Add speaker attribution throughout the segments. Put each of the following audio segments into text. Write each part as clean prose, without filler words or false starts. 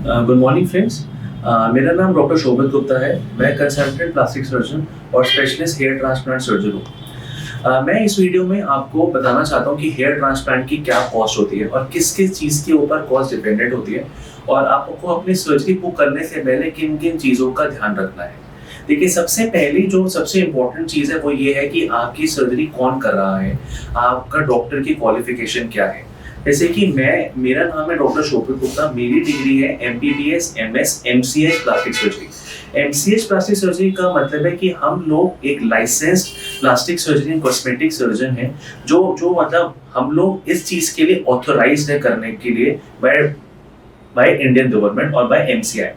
Speaker 1: Good morning friends. मेरा नाम doctor शोभित गुप्ता है। मैं कंसल्टेंट प्लास्टिक सर्जन और स्पेशलिस्ट हेयर ट्रांसप्लांट सर्जन हूँ। मैं इस वीडियो में आपको बताना चाहता हूँ कि हेयर ट्रांसप्लांट की क्या कॉस्ट होती है और किस किस चीज़ के ऊपर कॉस्ट डिपेंडेंट होती है और आपको अपनी सर्जरी को करने से पहले किन किन चीज़ों का ध्यान रखना है। देखिए, सबसे पहली जो सबसे इम्पोर्टेंट चीज़ है वो ये है कि आपकी सर्जरी कौन कर रहा है, आपका डॉक्टर की क्वालिफिकेशन क्या है। जैसे कि मेरा नाम है डॉक्टर शोभित गुप्ता। मेरी डिग्री है MBBS MS MCH plastic surgery. MCH plastic surgery का मतलब है कि हम लोग एक licensed plastic surgery cosmetic surgeon है, जो जो मतलब हम लोग इस चीज के लिए ऑथोराइज्ड है करने के लिए बाय बाय इंडियन गवर्नमेंट और बाय एमसीआई।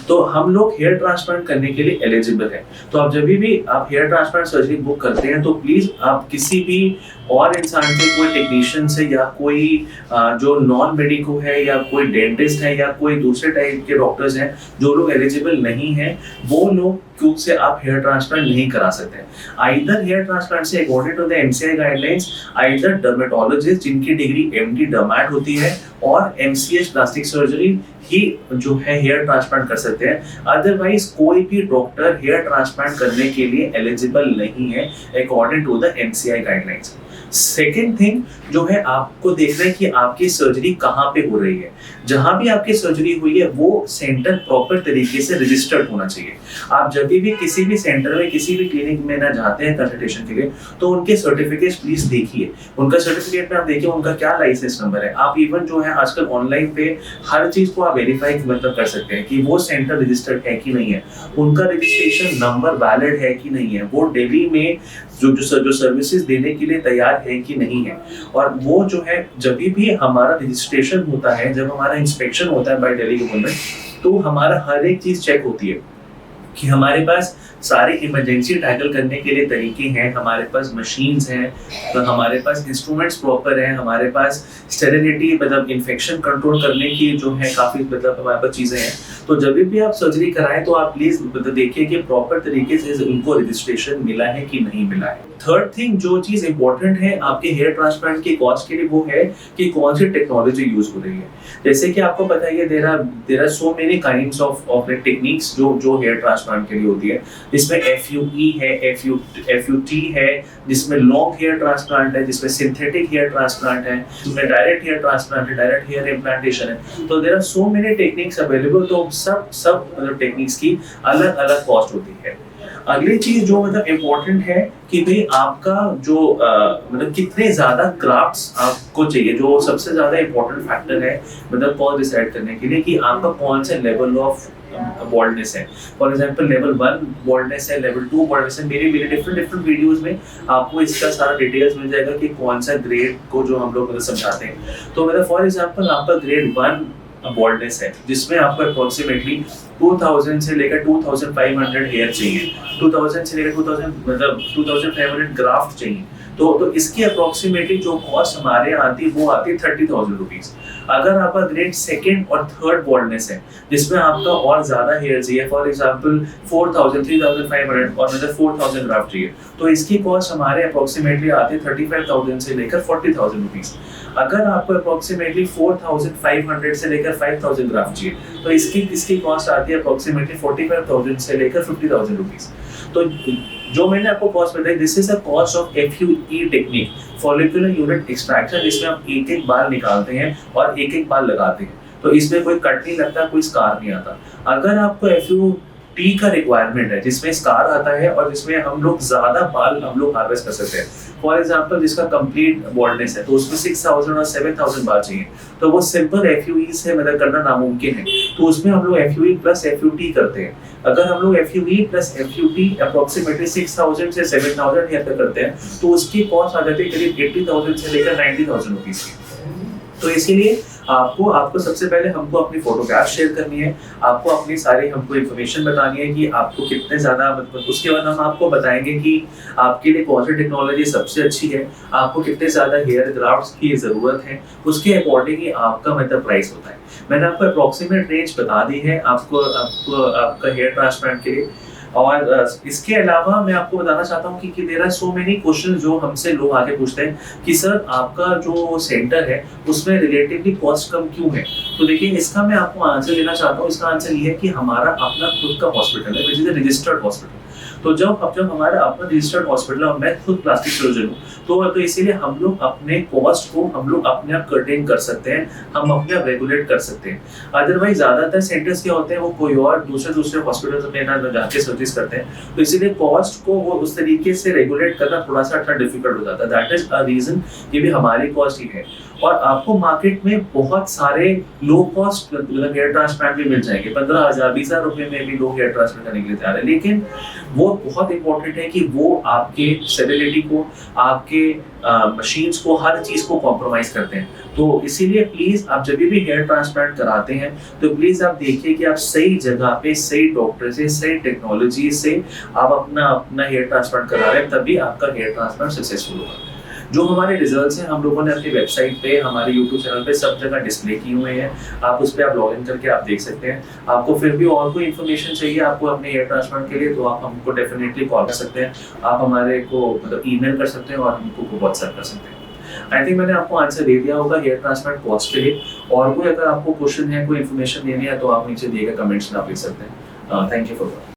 Speaker 1: तो हम लोग हेयर ट्रांसप्लांट करने के लिए एलिजिबल है। तो आप जब भी आप हेयर ट्रांसप्लांट सर्जरी बुक करते हैं तो प्लीज आप किसी भी और इंसान से, कोई टेक्नीशियन से या कोई जो नॉन मेडिको है या कोई डेंटिस्ट है या कोई दूसरे टाइप के डॉक्टर्स हैं जो लोग एलिजिबल नहीं है, वो लोग क्यों से आप हेयर ट्रांसप्लांट नहीं करा सकते। आइदर हेयर ट्रांसप्लांट से according to the MCI guidelines, either dermatologist जिनकी डिग्री एमडी डर्मैट होती है और एमसीएच प्लास्टिक सर्जरी ही जो है हेयर ट्रांसप्लांट कर सकते हैं। अदरवाइज कोई भी डॉक्टर हेयर ट्रांसप्लांट करने के लिए एलिजिबल नहीं है according to the MCI guidelines. Second thing जो है, आपको देखना है कि आपकी सर्जरी कहाँ पे हो रही है। जहां भी आपकी सर्जरी हुई है वो सेंटर प्रॉपर तरीके से रजिस्टर्ड होना चाहिए। आप जब भी किसी भी सेंटर में, किसी भी क्लिनिक में ना जाते हैं कंसल्टेशन के लिए, तो उनके सर्टिफिकेट प्लीज देखिए। उनका सर्टिफिकेट में आप देखिए उनका क्या लाइसेंस नंबर है। आप इवन जो है आजकल ऑनलाइन पे हर चीज को आप वेरीफाई मतलब कर सकते हैं कि वो सेंटर रजिस्टर्ड है कि नहीं है, उनका रजिस्ट्रेशन नंबर वैलिड है कि नहीं है, वो दिल्ली में जो सर्विसेज देने के लिए तैयार है कि नहीं है। और वो जो है, जब भी हमारा रजिस्ट्रेशन होता है, जब हमारा इंस्पेक्शन होता है बाय दिल्ली गवर्नमेंट, तो हमारा हर एक चीज चेक होती है कि हमारे पास सारे इमरजेंसी टैकल करने के लिए तरीके हैं, हमारे पास मशीन्स हैं, तो हमारे पास इंस्ट्रूमेंट्स प्रॉपर हैं, हमारे पास स्टेरिलिटी मतलब इन्फेक्शन कंट्रोल करने की जो है काफ़ी मतलब हमारे पास चीज़ें हैं। तो जब भी आप सर्जरी कराएं तो आप प्लीज़ मतलब देखिए कि प्रॉपर तरीके से उनको रजिस्ट्रेशन मिला है कि नहीं मिला है। थर्ड थिंग जो चीज़ इंपॉर्टेंट है आपके हेयर ट्रांसप्लांट की कॉस्ट के लिए, वो है कि कौन सी टेक्नोलॉजी यूज हो रही है। जैसे कि आपको पता है there are so many kinds of techniques जो हेयर ट्रांसप्लांट के लिए होती है। जिसमें FUE है, FUT है, जिसमें लॉन्ग हेयर ट्रांसप्लांट है, जिसमें सिंथेटिक हेयर ट्रांसप्लांट है, जिसमें डायरेक्ट हेयर ट्रांसप्लांट है, डायरेक्ट हेयर इम्प्लांटेशन है। तो there are so many techniques available. तो सब मतलब टेक्निक्स की अलग अलग कॉस्ट होती है। अगली चीज जो मतलब इम्पोर्टेंट है कि भाई आपका जो मतलब कितने ज्यादा क्राफ्ट्स आपको चाहिए। जो सबसे ज्यादा इम्पोर्टेंट फैक्टर है मतलब कॉस्ट डिसाइड करने के लिए कि आपका कौन सा लेवल ऑफ बॉल्डनेस है। फॉर एग्जांपल लेवल 1 बॉल्डनेस है, लेवल 2 बॉल्डनेस है। मेरे डिफरेंट वीडियोस में आपको इसका सारा डिटेल्स मिल जाएगा कि कौन सा ग्रेड को जो हम लोग मतलब समझाते हैं। तो मतलब फॉर एग्जांपल आपका ग्रेड 1 बॉल्डनेस है जिसमें आपको अप्रोक्सीमेटली 2000 से लेकर 2500 हेयर चाहिए, 2000 से लेकर 2000 मतलब 2500 ग्राफ्ट चाहिए। तो इसकी अप्रोक्सीमेटली जो कॉस्ट हमारे यहाँ आती है वो आती है 30,000 रुपीज। अगर आपका ग्रेड सेकेंड और थर्ड बॉल्डनेस है जिसमें आपका और ज्यादा हेयर चाहिए, फॉर एग्जांपल 4000 3500 और मतलब 4000 ग्राफ्ट चाहिए, तो इसकी कॉस्ट हमारे अप्रोक्सीमेटली आती है 35,000 से लेकर 40,000 रुपीज। अगर आपको अप्रोक्सीमेटली 4500 से लेकर 5000 ग्राफ्ट चाहिए तो इसकी कॉस्ट आती है अप्रोक्सीमेटली 45,000 से लेकर 50,000 रुपीज। तो जो मैंने आपको कॉस्ट बताई, this is a cost of FUE technique, follicular unit extraction, जिसमें आप एक एक बाल निकालते हैं और एक एक बाल लगाते हैं। तो इसमें कोई कट नहीं लगता, कोई स्कार नहीं आता। अगर आपको FUT का रिक्वायरमेंट है जिसमें स्कार आता है और जिसमें हम लोग ज्यादा बाल हम लोग हार्वेस्ट कर सकते हैं, फॉर एग्जांपल जिसका कंप्लीट बॉल्डनेस है तो उसमें 6000 और 7000 बाल चाहिए, तो वो सिंपल FUE से मतलब करना नामुमकिन है। तो उसमें हम लोग FUE प्लस FUT करते हैं। अगर हम लोग FUE प्लस FUT अप्रोक्सीमेटली 6000 से 7000 हेयर तक करते हैं तो उसकी कॉस्ट आ जाती है करीब 80,000 से लेकर 90,000 रुपीज की। तो इसीलिए आपको सबसे पहले हमको अपनी फोटोग्राफ शेयर करनी है, आपको अपनी सारी हमको इन्फॉर्मेशन बतानी है कि आपको कितने ज्यादा मतलब, उसके बाद हम आपको बताएंगे कि आपके लिए कौन सी टेक्नोलॉजी सबसे अच्छी है, आपको कितने ज्यादा हेयर ग्राफ्ट्स की जरूरत है, उसके अकॉर्डिंग ही आपका मतलब प्राइस होता है। मैंने आपको अप्रोक्सीमेट रेंज बता दी है आपको आपका हेयर ट्रांसप्लांट के लिए। और इसके अलावा मैं आपको बताना चाहता हूँ कि there are so many question जो हमसे लोग आके पूछते हैं कि सर आपका जो सेंटर है उसमें रिलेटिवली कॉस्ट कम क्यों है। तो देखिए इसका मैं आपको आंसर देना चाहता हूँ। इसका आंसर ये है कि हमारा अपना खुद का हॉस्पिटल है, which is a registered hospital. तो जब हमारा अपना रजिस्टर्ड हॉस्पिटल और मैं खुद प्लास्टिक सर्जन हूँ, तो इसीलिए हम लोग अपने कॉस्ट को हम लोग अपने आप कर्टेन कर सकते हैं, हम अपने आप रेगुलेट कर सकते हैं। अदरवाइज ज्यादातर सेंटर्स क्या होते हैं, वो कोई और दूसरे हॉस्पिटल में ना जाके सर्विस करते हैं, तो इसीलिए कॉस्ट को वो उस तरीके से रेगुलेट करना थोड़ा सा डिफिकल्ट हो जाता है। दैट इज अ रीजन, ये भी हमारी कॉस्ट ही है। और आपको मार्केट में बहुत सारे लो कॉस्ट मतलब हेयर ट्रांसप्लांट भी मिल जाएंगे, 15,000 20,000 रुपए में भी लोग हेयर ट्रांसप्लांट करने के लिए तैयार है। लेकिन वो बहुत इंपॉर्टेंट है कि वो आपके स्टेबिलिटी को, आपके मशीन्स को, हर चीज को कॉम्प्रोमाइज करते हैं। तो इसीलिए प्लीज आप जब भी हेयर ट्रांसप्लांट कराते हैं तो प्लीज आप देखिए कि आप सही जगह पे, सही डॉक्टर से, सही टेक्नोलॉजी से आप अपना हेयर ट्रांसप्लांट करा रहे हैं, तभी आपका हेयर ट्रांसप्लांट सक्सेसफुल होगा। जो हमारे रिजल्ट्स हैं हम लोगों ने अपनी वेबसाइट पे, हमारे यूट्यूब चैनल पे सब जगह डिस्प्ले किए हुए हैं। आप उस पर आप लॉग इन करके आप देख सकते हैं। आपको फिर भी और कोई इन्फॉर्मेशन चाहिए आपको अपने हेयर ट्रांसप्लांट के लिए, तो आप हमको डेफिनेटली कॉल कर सकते हैं, आप हमारे को मतलब ईमेल कर सकते हैं और हमको व्हाट्सएप कर सकते हैं। आई थिंक मैंने आपको आंसर दे दिया होगा हेयर ट्रांसप्लांट कॉस्ट के लिए। और कोई अगर आपको क्वेश्चन है, कोई इन्फॉर्मेशन देनी है, तो आप नीचे दिए गए कमेंट्स में आप लिख सकते हैं। Thank you for